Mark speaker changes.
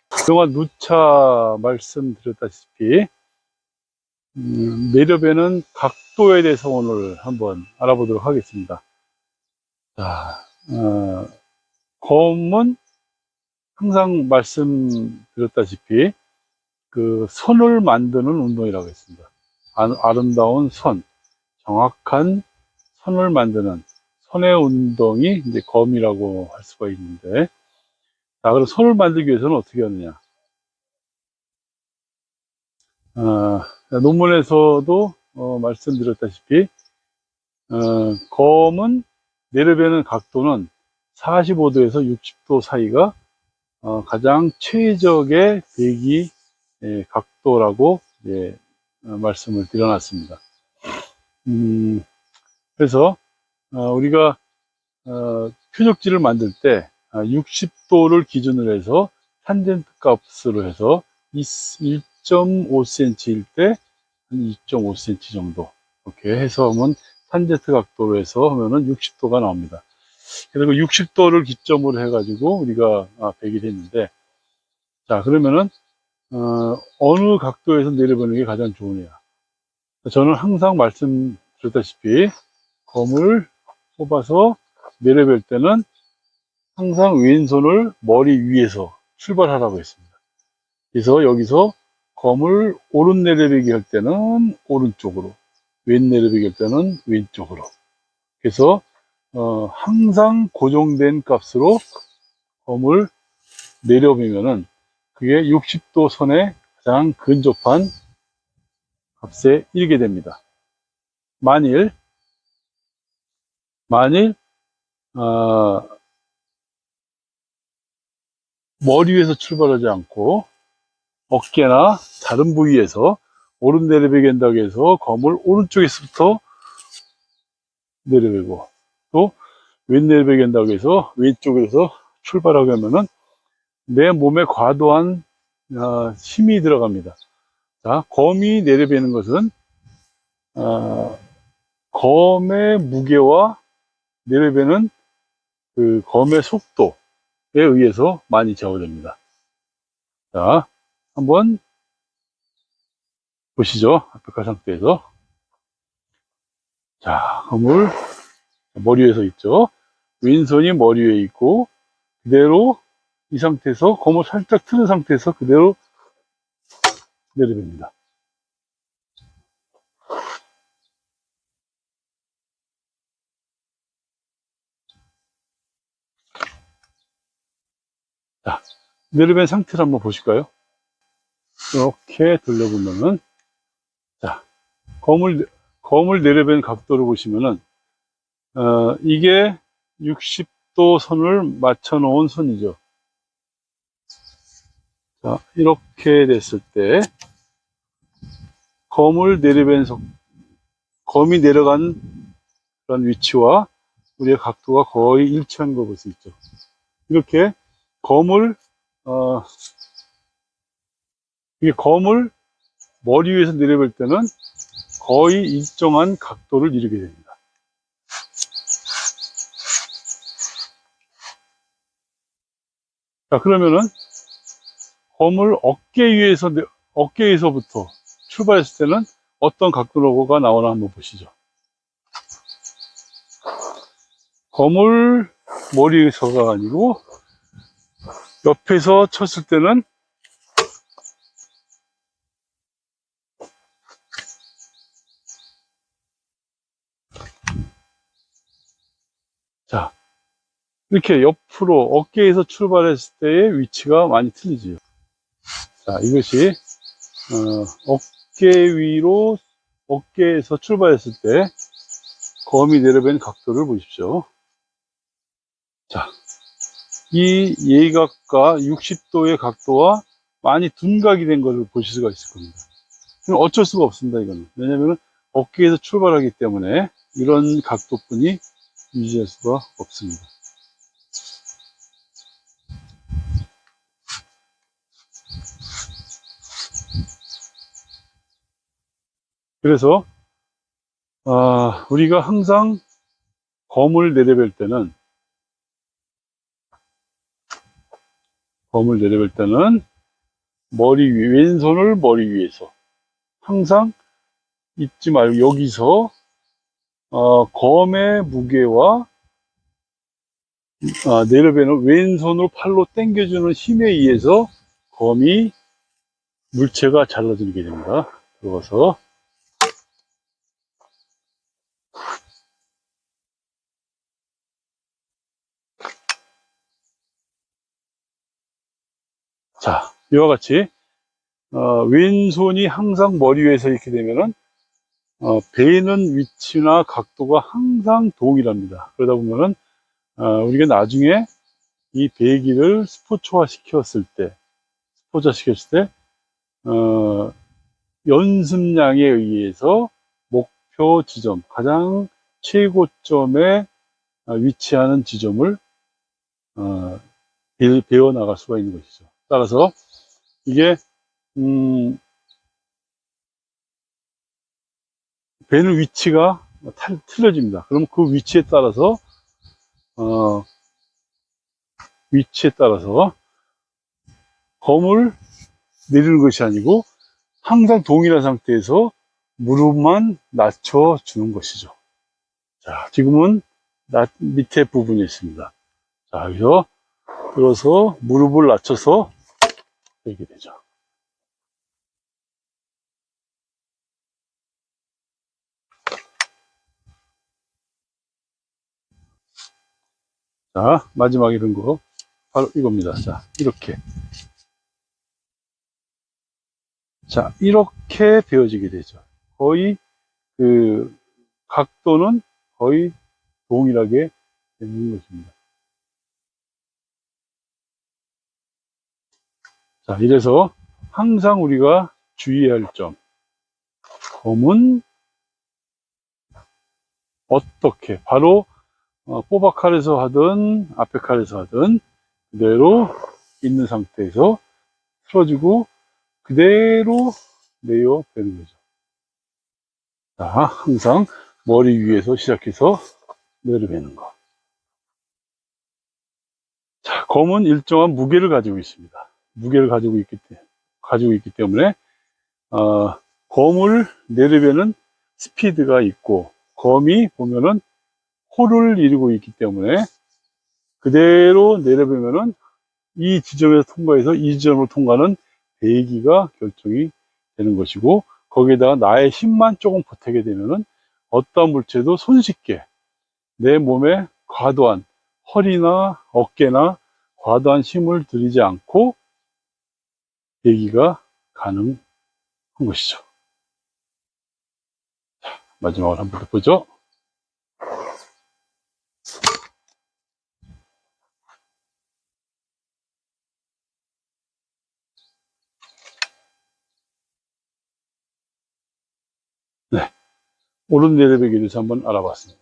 Speaker 1: 그동안 누차 말씀드렸다시피 매렵에는 각도에 대해서 오늘 한번 알아보도록 하겠습니다. 자, 검은 항상 말씀드렸다시피 그 선을 만드는 운동이라고 했습니다. 아름다운 선, 정확한 선을 만드는 선의 운동이 이제 검이라고 할 수가 있는데, 자, 그럼 선을 만들기 위해서는 어떻게 하느냐? 논문에서도 말씀드렸다시피 검은 내려베는 각도는 45도에서 60도 사이가 가장 최적의 배기 각도라고 말씀을 드려놨습니다. 그래서 우리가 표적지를 만들 때 60도를 기준으로 해서 탄젠트 값으로 해서 1.5cm일 때 한 2.5cm 정도 이렇게 해서 하면 탄젠트 각도로 해서 하면은 60도가 나옵니다. 그리고 60도를 기점으로 해가지고 우리가 배기를 했는데, 자, 그러면은 어느 각도에서 내려보는 게 가장 좋으냐? 저는 항상 말씀드렸다시피 검을 뽑아서 내려볼 때는 항상 왼손을 머리 위에서 출발하라고 했습니다. 그래서 여기서 검을 오른 내려배기 할 때는 오른쪽으로, 왼 내려배기 할 때는 왼쪽으로. 그래서 항상 고정된 값으로 검을 내려보면은 그게 60도 선에 가장 근접한 값에 이르게 됩니다. 만일 머리 위에서 출발하지 않고 어깨나 다른 부위에서 오른 내려배기 한다고 해서 검을 오른쪽에서부터 내려배고, 또 왼 내려배기 한다고 해서 왼쪽에서 출발하게 하면은 내 몸에 과도한 힘이 들어갑니다. 자, 검이 내려배는 것은 검의 무게와 내려배는 그 검의 속도에 의해서 많이 좌우됩니다. 자, 한번 보시죠. 앞에 상태에서. 자, 검을 머리 위에서 있죠. 왼손이 머리 위에 있고 그대로 이 상태에서 검을 살짝 트는 상태에서 그대로 내려봅니다. 자, 내려뵌 상태를 한번 보실까요? 이렇게 돌려보면은, 자, 검을 내려뵌 각도를 보시면은, 이게 60도 선을 맞춰 놓은 선이죠. 자, 이렇게 됐을 때, 검이 내려간 그런 위치와 우리의 각도가 거의 일치한 거 볼 수 있죠. 이렇게 이게 검을 머리 위에서 내려볼 때는 거의 일정한 각도를 이루게 됩니다. 자, 그러면은 검을 어깨에서부터 출발했을 때는 어떤 각도가 나오나 한번 보시죠. 검을 머리에서가 아니고 옆에서 쳤을 때는 자, 이렇게 옆으로 어깨에서 출발했을 때의 위치가 많이 틀리지요. 자, 이것이 어깨에서 출발했을 때 검이 내려뵌 각도를 보십시오. 자, 이 예각과 60도의 각도와 많이 둔각이 된 것을 보실 수가 있을 겁니다. 어쩔 수가 없습니다, 이거는. 왜냐면 어깨에서 출발하기 때문에 이런 각도뿐이 유지할 수가 없습니다. 그래서 우리가 항상 검을 내려뵐 때는 검을 내려볼 때는 머리 위, 왼손을 머리 위에서 항상 잊지 말고 여기서 검의 무게와 내려배는 왼손으로 팔로 당겨주는 힘에 의해서 검이 물체가 잘라지게 됩니다. 들어가서 자, 이와 같이 왼손이 항상 머리 위에서 이렇게 되면은 베는 위치나 각도가 항상 동일합니다. 그러다 보면은 우리가 나중에 이 배기를 스포츠화 시켰을 때 연습량에 의해서 목표 지점, 가장 최고점에 위치하는 지점을 배워 나갈 수가 있는 것이죠. 따라서 이게 배는 위치가 틀려집니다. 그럼 그 위치에 따라서 검을 내리는 것이 아니고 항상 동일한 상태에서 무릎만 낮춰주는 것이죠. 자, 지금은 밑에 부분이 있습니다. 자, 여기서 들어서 무릎을 낮춰서 이렇게 되죠. 자, 마지막에 이런 거 바로 이겁니다. 자, 이렇게. 자, 이렇게 베어지게 되죠. 거의 그 각도는 거의 동일하게 되는 것입니다. 자, 이래서 항상 우리가 주의해야 할 점. 검은 어떻게 바로 뽑아 칼에서 하든 앞에 칼에서 하든 그대로 있는 상태에서 틀어주고 그대로 내어 베는 거죠. 자, 항상 머리 위에서 시작해서 내려베는 거. 자, 검은 일정한 무게를 가지고 있습니다. 무게를 가지고 있기 때문에 검을 내려베는 스피드가 있고 검이 보면은 홀을 이루고 있기 때문에 그대로 내려보면은 이 지점에서 통과해서 이 지점으로 통과하는 배기가 결정이 되는 것이고 거기에다가 나의 힘만 조금 보태게 되면은 어떠한 물체도 손쉽게 내 몸에 과도한 허리나 어깨나 과도한 힘을 들이지 않고 배기가 가능한 것이죠. 마지막으로 한번 더 보죠. 네, 오른 내려배기를 한번 알아봤습니다.